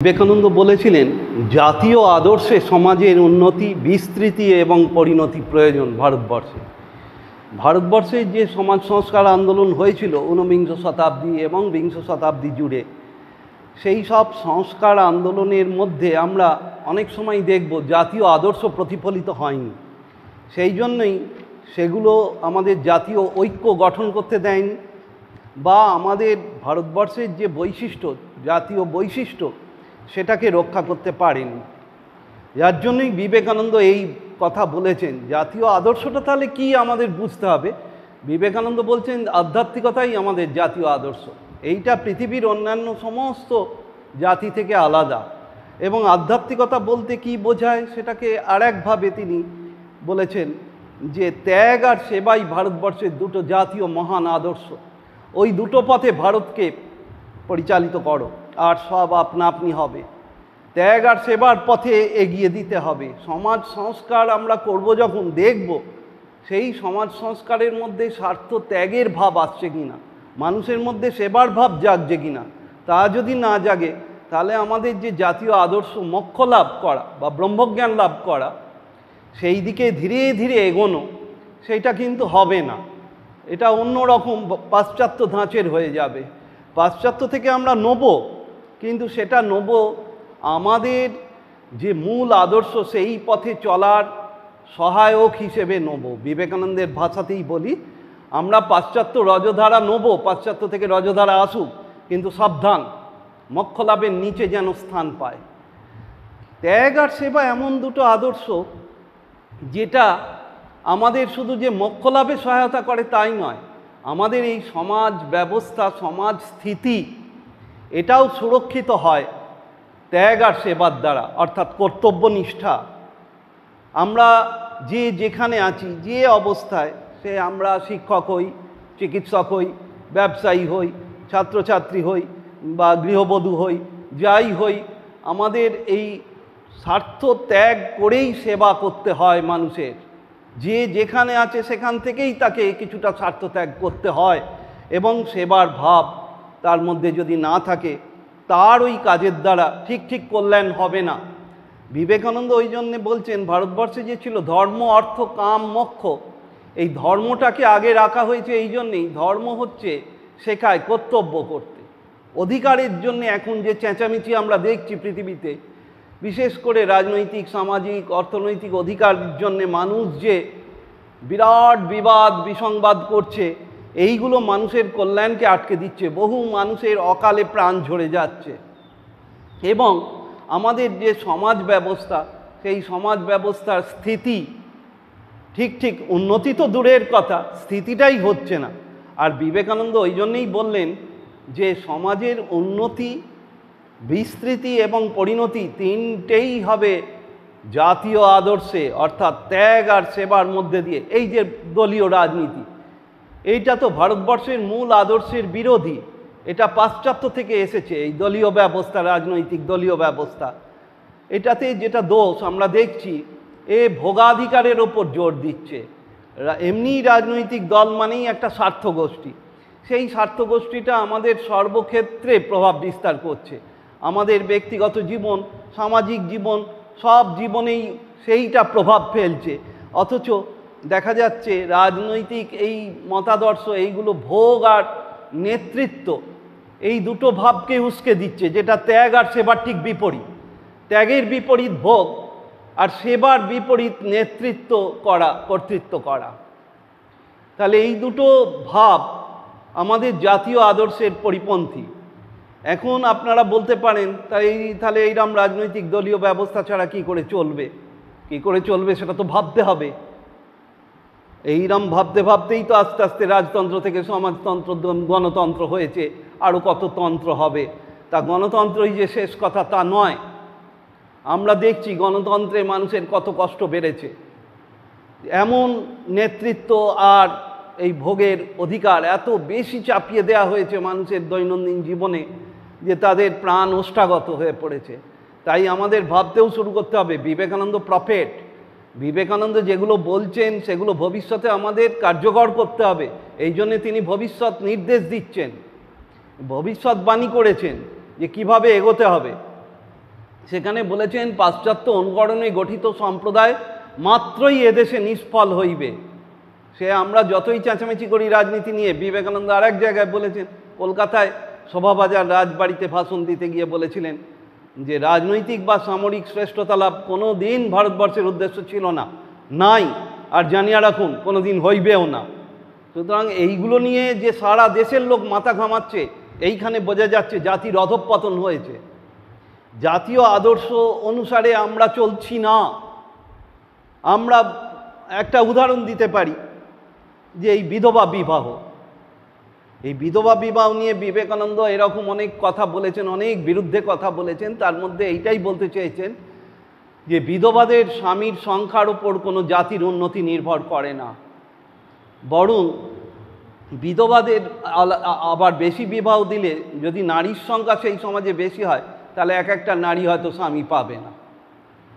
বিবেকানন্দ বলেছিলেন, জাতীয় আদর্শে সমাজের উন্নতি, বিস্তৃতি এবং পরিণতি প্রয়োজন। ভারতবর্ষে যে সমাজ সংস্কার আন্দোলন হয়েছিল ঊনবিংশ শতাব্দী এবং বিংশ শতাব্দী জুড়ে, সেই সব সংস্কার আন্দোলনের মধ্যে আমরা অনেক সময় দেখব জাতীয় আদর্শ প্রতিফলিত হয়নি। সেই জন্যই সেগুলো আমাদের জাতীয় ঐক্য গঠন করতে দেয়নি, বা আমাদের ভারতবর্ষের যে বৈশিষ্ট্য, জাতীয় বৈশিষ্ট্য, সেটাকে রক্ষা করতে পারেনি। যার জন্যই বিবেকানন্দ এই কথা বলেছেন। জাতীয় আদর্শটা তাহলে কি আমাদের বুঝতে হবে। বিবেকানন্দ বলছেন আধ্যাত্মিকতাই আমাদের জাতীয় আদর্শ। এইটা পৃথিবীর অন্যান্য সমস্ত জাতি থেকে আলাদা। এবং আধ্যাত্মিকতা বলতে কি বোঝায় সেটাকে আর একভাবে তিনি বলেছেন যে ত্যাগ আর সেবাই ভারতবর্ষের দুটো জাতীয় মহান আদর্শ। ওই দুটো পথে ভারতকে পরিচালিত করো, আর সব আপনা আপনি হবে। ত্যাগ আর সেবার পথে এগিয়ে দিতে হবে। সমাজ সংস্কার আমরা করব যখন, দেখব সেই সমাজ সংস্কারের মধ্যে স্বার্থ ত্যাগের ভাব আসছে কিনা, মানুষের মধ্যে সেবার ভাব জাগছে কিনা। তা যদি না জাগে, তাহলে আমাদের যে জাতীয় আদর্শ মোক্ষ লাভ করা বা ব্রহ্মজ্ঞান লাভ করা, সেই দিকে ধীরে ধীরে এগোনো, সেইটা কিন্তু হবে না। এটা অন্যরকম পাশ্চাত্য ধাঁচের হয়ে যাবে। পাশ্চাত্য থেকে আমরা নেব, কিন্তু সেটা নেব আমাদের যে মূল আদর্শ, সেই পথে চলার সহায়ক হিসেবে নেব। বিবেকানন্দের ভাষাতেই বলি, আমরা পাশ্চাত্য রজধারা নেব, পাশ্চাত্য থেকে রজধারা আসুক, কিন্তু সাবধান, মোক্ষ লাভের নিচে যেন স্থান পায়। ত্যাগ আর সেবা এমন দুটো আদর্শ যেটা আমাদের শুধু যে মোক্ষ লাভে সহায়তা করে তাই নয়, আমাদের এই সমাজ ব্যবস্থা, সমাজ স্থিতি, এটাও সুরক্ষিত হয় ত্যাগ আর সেবার দ্বারা, অর্থাৎ কর্তব্যনিষ্ঠা। আমরা যে যেখানে আছি, যে অবস্থায়, সে আমরা শিক্ষক হই, চিকিৎসক হই, ব্যবসায়ী হই, ছাত্রছাত্রী হই, বা গৃহবধূ হই, যাই হই, আমাদের এই স্বার্থ ত্যাগ করেই সেবা করতে হয় মানুষের। যে যেখানে আছে সেখান থেকেই তাকে কিছুটা স্বার্থ ত্যাগ করতে হয়, এবং সেবার ভাব তার মধ্যে যদি না থাকে, তার ওই কাজের দ্বারা ঠিক কল্যাণ হবে না। বিবেকানন্দ ওই জন্যে বলছেন, ভারতবর্ষে যে ছিল ধর্ম, অর্থ, কাম, মোক্ষ, এই ধর্মটাকে আগে রাখা হয়েছে এই জন্যেই। ধর্ম হচ্ছে শেখায় কর্তব্য করতে। অধিকারের জন্য এখন যে চেঁচামেচি আমরা দেখছি পৃথিবীতে, বিশেষ করে রাজনৈতিক, সামাজিক, অর্থনৈতিক অধিকারের জন্যে মানুষ যে বিরাট বিবাদ বিসংবাদ করছে, এইগুলো মানুষের কল্যাণকে আটকে দিচ্ছে। বহু মানুষের অকালে প্রাণ ঝরে যাচ্ছে। এবং আমাদের যে সমাজ ব্যবস্থা, সেই সমাজ ব্যবস্থার স্থিতি ঠিক উন্নতি তো দূরের কথা, স্থিতিটাই হচ্ছে না। আর বিবেকানন্দ ওই জন্যেই বললেন যে সমাজের উন্নতি, বিস্তৃতি এবং পরিণতি তিনটেই হবে জাতীয় আদর্শে, অর্থাৎ ত্যাগ আর সেবার মধ্যে দিয়ে। এই যে দলীয় রাজনীতি, এইটা তো ভারতবর্ষের মূল আদর্শের বিরোধী। এটা পাশ্চাত্য থেকে এসেছে, এই দলীয় ব্যবস্থা, রাজনৈতিক দলীয় ব্যবস্থা। এটাতে যেটা দোষ আমরা দেখছি, ভোগাধিকারের ওপর জোর দিচ্ছে। এমনি রাজনৈতিক দল মানেই একটা স্বার্থ গোষ্ঠী। সেই স্বার্থ গোষ্ঠীটা আমাদের সর্বক্ষেত্রে প্রভাব বিস্তার করছে। আমাদের ব্যক্তিগত জীবন, সামাজিক জীবন, সব জীবনেই সেইটা প্রভাব ফেলছে। অথচ দেখা যাচ্ছে রাজনৈতিক এই মতাদর্শ, এইগুলো ভোগ আর নেতৃত্ব, এই দুটো ভাবকে উস্কে দিচ্ছে, যেটা ত্যাগ আর সেবার ঠিক বিপরীত। ত্যাগের বিপরীত ভোগ, আর সেবার বিপরীত নেতৃত্ব করা, কর্তৃত্ব করা। তাহলে এই দুটো ভাব আমাদের জাতীয় আদর্শের পরিপন্থী। এখন আপনারা বলতে পারেন, তাহলে এইরকম রাজনৈতিক দলীয় ব্যবস্থা ছাড়া কি করে চলবে, সেটা তো ভাবতে হবে। এইরকম ভাবতেই তো আস্তে আস্তে রাজতন্ত্র থেকে সমাজতন্ত্র, গণতন্ত্র হয়েছে, আরও কত তন্ত্র হবে। তা গণতন্ত্রই যে শেষ কথা তা নয়। আমরা দেখছি গণতন্ত্রে মানুষের কত কষ্ট বেড়েছে। এমন নেতৃত্ব আর এই ভোগের অধিকার এত বেশি চাপিয়ে দেওয়া হয়েছে মানুষের দৈনন্দিন জীবনে, যে তাদের প্রাণ ওষ্ঠাগত হয়ে পড়েছে। তাই আমাদের ভাবতেও শুরু করতে হবে। বিবেকানন্দ প্রফেট, বিবেকানন্দ যেগুলো বলছেন সেগুলো ভবিষ্যতে আমাদের কার্যকর করতে হবে। এই জন্যে তিনি ভবিষ্যৎ নির্দেশ দিচ্ছেন, ভবিষ্যৎবাণী করেছেন যে কিভাবে এগোতে হবে। সেখানে বলেছেন পাশ্চাত্য অনুকরণে গঠিত সম্প্রদায় মাত্রই এদেশে নিষ্ফল হইবে। সে আমরা যতই চেঁচামেচি করি রাজনীতি নিয়ে, বিবেকানন্দ আর এক জায়গায় বলেছেন, কলকাতায় শোভাবাজার রাজবাড়িতে ভাষণ দিতে গিয়ে বলেছিলেন যে রাজনৈতিক বা সামরিক শ্রেষ্ঠতা লাভ কোনো দিন ভারতবর্ষের উদ্দেশ্য ছিল না, নাই, আর জানিয়ে রাখুন কোনো দিন হইবেও না। সুতরাং এইগুলো নিয়ে যে সারা দেশের লোক মাথা ঘামাচ্ছে, এইখানে বোঝা যাচ্ছে জাতির অধঃপতন হয়েছে। জাতীয় আদর্শ অনুসারে আমরা চলছি না। আমরা একটা উদাহরণ দিতে পারি যে এই বিধবা বিবাহ, এই বিধবা বিবাহ নিয়ে বিবেকানন্দ এরকম অনেক কথা বলেছেন, অনেক বিরুদ্ধে কথা বলেছেন। তার মধ্যে এইটাই বলতে চেয়েছেন যে বিধবাদের স্বামীর সংখ্যার ওপর কোনো জাতির উন্নতি নির্ভর করে না, বরং বিধবাদের আবার বেশি বিবাহ দিলে যদি নারীর সংখ্যা সেই সমাজে বেশি হয় তাহলে এক একটা নারী হয়তো স্বামী পাবে না।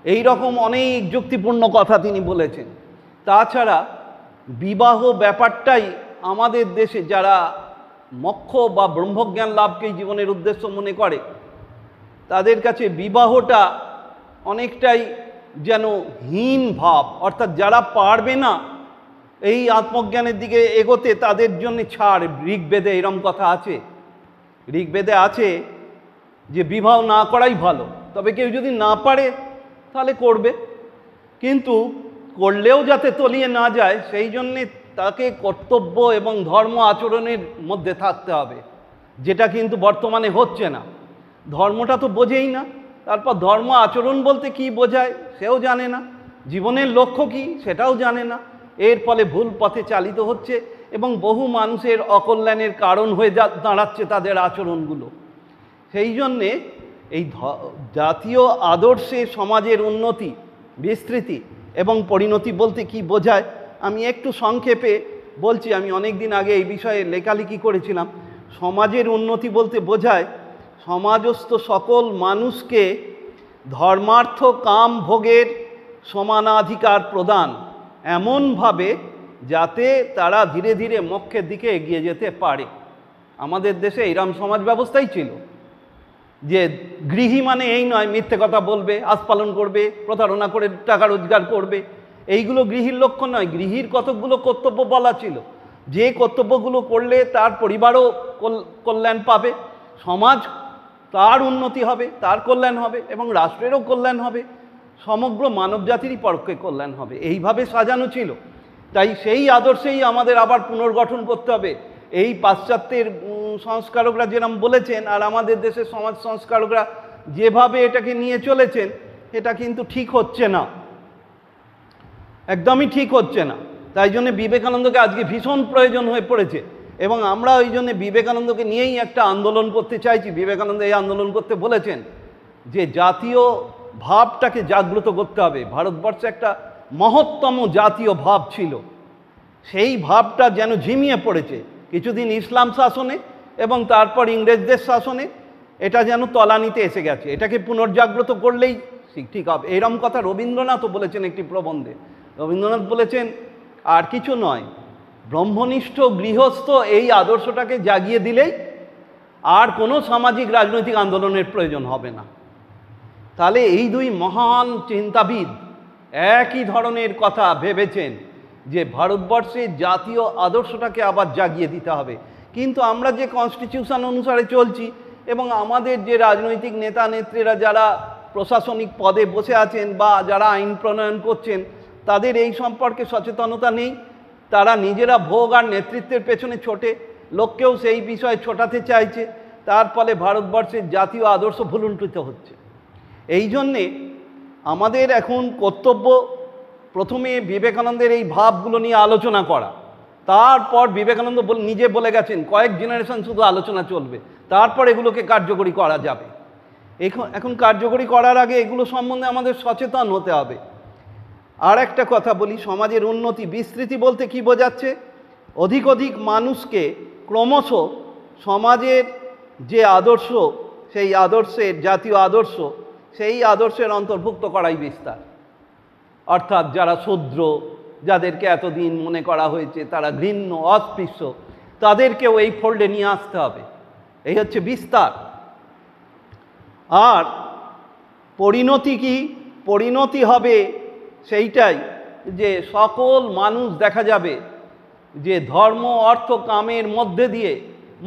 এই রকম অনেক যুক্তিপূর্ণ কথা তিনি বলেছেন। তাছাড়া বিবাহ ব্যাপারটাই আমাদের দেশে যারা মোক্ষ বা ব্রহ্মজ্ঞান লাভকেই জীবনের উদ্দেশ্য মনে করে তাদের কাছে বিবাহটা অনেকটাই যেন হীন ভাব, অর্থাৎ যারা পারবে না এই আত্মজ্ঞানের দিকে এগোতে তাদের জন্য ছাড়। ঋগ্বেদে এরম কথা আছে, ঋগ্বেদে আছে যে বিবাহ না করাই ভালো, তবে কেউ যদি না পারে তাহলে করবে, কিন্তু করলেও যাতে তলিয়ে না যায় সেই জন্যে তাকে কর্তব্য এবং ধর্ম আচরণের মধ্যে থাকতে হবে, যেটা কিন্তু বর্তমানে হচ্ছে না। ধর্মটা তো বোঝেই না, তারপর ধর্ম আচরণ বলতে কি বোঝায় সেও জানে না, জীবনের লক্ষ্য কি সেটাও জানে না। এর ফলে ভুল পথে চালিত হচ্ছে এবং বহু মানুষের অকল্যাণের কারণ হয়ে দাঁড়াচ্ছে তাদের আচরণগুলো। সেই জন্যে এই জাতীয় আদর্শে সমাজের উন্নতি, বিস্তৃতি এবং পরিণতি বলতে কি বোঝায় আমি একটু সংক্ষেপে বলছি। আমি অনেক দিন আগে এই বিষয়ে লেখালেখি করেছিলাম। সমাজের উন্নতি বলতে বোঝায় সমাজস্থ সকল মানুষকে ধর্মার্থ কাম ভোগের সমানাধিকার প্রদান, এমনভাবে যাতে তারা ধীরে ধীরে মোক্ষের দিকে এগিয়ে যেতে পারে। আমাদের দেশে এইরকম সমাজ ব্যবস্থাই ছিল যে গৃহী মানে এই নয় মিথ্যে কথা বলবে, আস্পালন করবে, প্রতারণা করে টাকা রোজগার করবে, এইগুলো গৃহীর লক্ষ্য নয়। গৃহীর কতকগুলো কর্তব্য বলা ছিল, যে কর্তব্যগুলো করলে তার পরিবারও কল্যাণ পাবে, সমাজ তার উন্নতি হবে, তার কল্যাণ হবে এবং রাষ্ট্রেরও কল্যাণ হবে, সমগ্র মানব জাতিরই পক্ষে কল্যাণ হবে, এইভাবে সাজানো ছিল। তাই সেই আদর্শেই আমাদের আবার পুনর্গঠন করতে হবে। এই পাশ্চাত্যের সংস্কারকরা যেরকম বলেছেন আর আমাদের দেশের সমাজ সংস্কারকরা যেভাবে এটাকে নিয়ে চলেছেন, এটা কিন্তু ঠিক হচ্ছে না, একদমই ঠিক হচ্ছে না। তাই জন্য বিবেকানন্দকে আজকে ভীষণ প্রয়োজন হয়ে পড়েছে এবং আমরা ওই জন্য বিবেকানন্দকে নিয়েই একটা আন্দোলন করতে চাইছি। বিবেকানন্দ এই আন্দোলন করতে বলেছেন যে জাতীয় ভাবটাকে জাগ্রত করতে হবে। ভারতবর্ষে একটা মহত্তম জাতীয় ভাব ছিল, সেই ভাবটা যেন ঝিমিয়ে পড়েছে কিছুদিন ইসলাম শাসনে এবং তারপর ইংরেজদের শাসনে, এটা যেন তলানিতে এসে গেছে। এটাকে পুনর্জাগ্রত করলেই ঠিক হবে। এরম কথা রবীন্দ্রনাথও বলেছেন একটি প্রবন্ধে। রবীন্দ্রনাথ বলেছেন আর কিছু নয়, ব্রহ্মনিষ্ঠ গৃহস্থ এই আদর্শটাকে জাগিয়ে দিলেই আর কোনো সামাজিক রাজনৈতিক আন্দোলনের প্রয়োজন হবে না। তাহলে এই দুই মহান চিন্তাবিদ একই ধরনের কথা ভেবেছেন যে ভারতবর্ষে জাতীয় আদর্শটাকে আবার জাগিয়ে দিতে হবে। কিন্তু আমরা যে কনস্টিটিউশন অনুসারে চলছি এবং আমাদের যে রাজনৈতিক নেতা নেত্রীরা যারা প্রশাসনিক পদে বসে আছেন বা যারা আইন প্রণয়ন করছেন, তাদের এই সম্পর্কে সচেতনতা নেই। তারা নিজেরা ভোগ আর নেতৃত্বের পেছনে ছোটে, লোককেও সেই বিষয়ে ছোটাতে চাইছে। তার ফলে ভারতবর্ষের জাতীয় আদর্শ ভুলুণ্ঠিত হচ্ছে। এই জন্যে আমাদের এখন কর্তব্য প্রথমে বিবেকানন্দের এই ভাবগুলো নিয়ে আলোচনা করা, তারপর বিবেকানন্দ নিজে বলে গেছেন কয়েক জেনারেশন শুধু আলোচনা চলবে, তারপর এগুলোকে কার্যকরী করা যাবে। এখন কার্যকরী করার আগে এগুলো সম্বন্ধে আমাদের সচেতন হতে হবে। আর একটা কথা বলি, সমাজের উন্নতি বিস্তৃতি বলতে কি বোঝাচ্ছে? অধিক অধিক মানুষকে ক্রমশ সমাজের যে আদর্শ, সেই আদর্শের জাতীয় আদর্শ, সেই আদর্শের অন্তর্ভুক্ত করাই বিস্তার। অর্থাৎ যারা শূদ্র, যাদেরকে এতদিন মনে করা হয়েছে তারা ঘৃণ্য অস্পৃশ্য, তাদেরকেও এই ফোল্ডে নিয়ে আসতে হবে। এই হচ্ছে বিস্তার। আর পরিণতি কি? পরিণতি হবে সেইটাই যে সকল মানুষ দেখা যাবে যে ধর্ম অর্থ কামের মধ্যে দিয়ে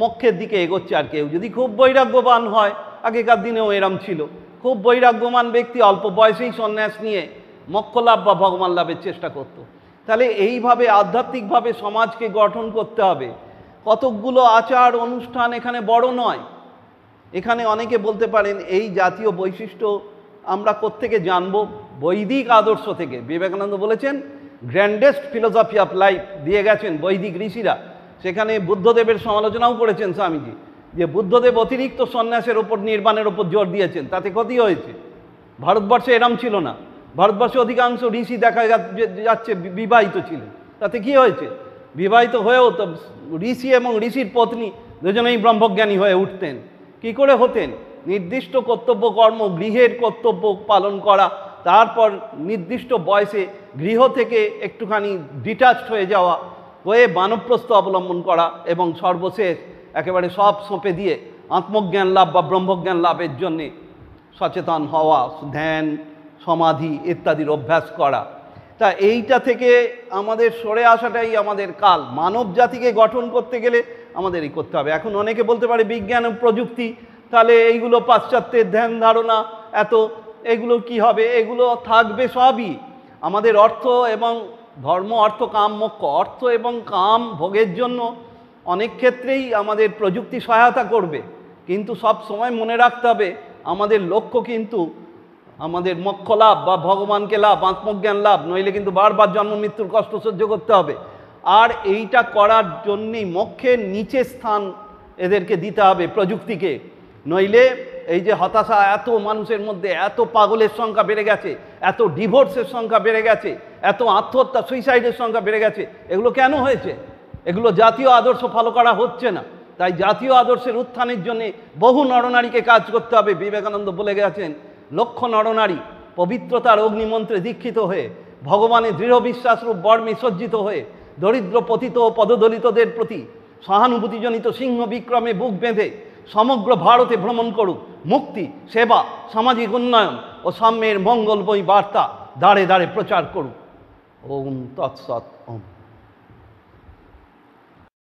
মোক্ষের দিকে এগোচ্ছে। আর কেউ যদি খুব বৈরাগ্যবান হয়, আগেকার দিনেও এরম ছিল, খুব বৈরাগ্যবান ব্যক্তি অল্প বয়সেই সন্ন্যাস নিয়ে মোক্ষ লাভ বা ভগবান লাভের চেষ্টা করত। তাহলে এইভাবে আধ্যাত্মিকভাবে সমাজকে গঠন করতে হবে। কতকগুলো আচার অনুষ্ঠান এখানে বড় নয়। এখানে অনেকে বলতে পারেন এই জাতীয় বৈশিষ্ট্য আমরা কোত্থেকে জানবো? বৈদিক আদর্শ থেকে। বিবেকানন্দ বলেছেন গ্র্যান্ডেস্ট ফিলোসফি অফ লাইফ দিয়ে গেছেন বৈদিক ঋষিরা। সেখানে বুদ্ধদেবের সমালোচনাও করেছেন স্বামীজি, যে বুদ্ধদেব অতিরিক্ত সন্ন্যাসের ওপর, নির্বাণের ওপর জোর দিয়েছেন, তাতে ক্ষতি হয়েছে। ভারতবর্ষে এরম ছিল না। ভারতবর্ষে অধিকাংশ ঋষি দেখা যাচ্ছে বিবাহিত ছিলেন, তাতে কি হয়েছে? বিবাহিত হয়েও তো ঋষি এবং ঋষির পত্নী দুজনেই ব্রহ্মজ্ঞানী হয়ে উঠতেন। কি করে হতেন? নির্দিষ্ট কর্তব্য কর্ম, গৃহের কর্তব্য পালন করা, তারপর নির্দিষ্ট বয়সে গৃহ থেকে একটুখানি ডিটাচড হয়ে যাওয়া, হয়ে বানপ্রস্থ অবলম্বন করা, এবং সর্বশেষ একেবারে সব সঁপে দিয়ে আত্মজ্ঞান লাভ বা ব্রহ্মজ্ঞান লাভের জন্যে সচেতন হওয়া, ধ্যান, সমাধি ইত্যাদির অভ্যাস করা। তা এইটা থেকে আমাদের সরে আসাটাই আমাদের কাল। মানব জাতিকে গঠন করতে গেলে আমাদেরই করতে হবে। এখন অনেকে বলতে পারে বিজ্ঞান ও প্রযুক্তি, তাহলে এইগুলো পাশ্চাত্যের ধ্যান ধারণা এগুলো কি হবে? এগুলো থাকবে সবই। আমাদের অর্থ এবং ধর্ম, অর্থ কাম মোক্ষ, অর্থ এবং কাম ভোগের জন্য অনেক ক্ষেত্রেই আমাদের প্রযুক্তি সহায়তা করবে, কিন্তু সব সময় মনে রাখতে হবে আমাদের লক্ষ্য কিন্তু আমাদের মোক্ষ লাভ বা ভগবানকে লাভ, আত্মজ্ঞান লাভ, নইলে কিন্তু বারবার জন্ম মৃত্যুর কষ্ট সহ্য করতে হবে। আর এইটা করার জন্যেই মোক্ষের নিচে স্থান এদেরকে দিতে হবে প্রযুক্তিকে, নইলে এই যে হতাশা, এত মানুষের মধ্যে এত পাগলের সংখ্যা বেড়ে গেছে, এত ডিভোর্সের সংখ্যা বেড়ে গেছে, এত আত্মহত্যা সুইসাইডের সংখ্যা বেড়ে গেছে, এগুলো কেন হয়েছে? এগুলো জাতীয় আদর্শ ফলো করা হচ্ছে না। তাই জাতীয় আদর্শের উত্থানের জন্যে বহু নরনারীকে কাজ করতে হবে। বিবেকানন্দ বলে গেছেন, লক্ষ নরনারী পবিত্রতার অগ্নিমন্ত্রে দীক্ষিত হয়ে, ভগবানের দৃঢ় বিশ্বাসরূপ বর্মে সজ্জিত হয়ে, দরিদ্র পতিত ও পদদলিতদের প্রতি সহানুভূতিজনিত সিংহ বিক্রমে বুক বেঁধে সমগ্র ভারতে ভ্রমণ করুক। মুক্তি, সেবা, সামাজিক উন্নয়ন ও সাম্যের মঙ্গলময়ী বার্তা দাঁড়ে দাঁড়ে প্রচার করুক। ওম তৎসৎ। ওম।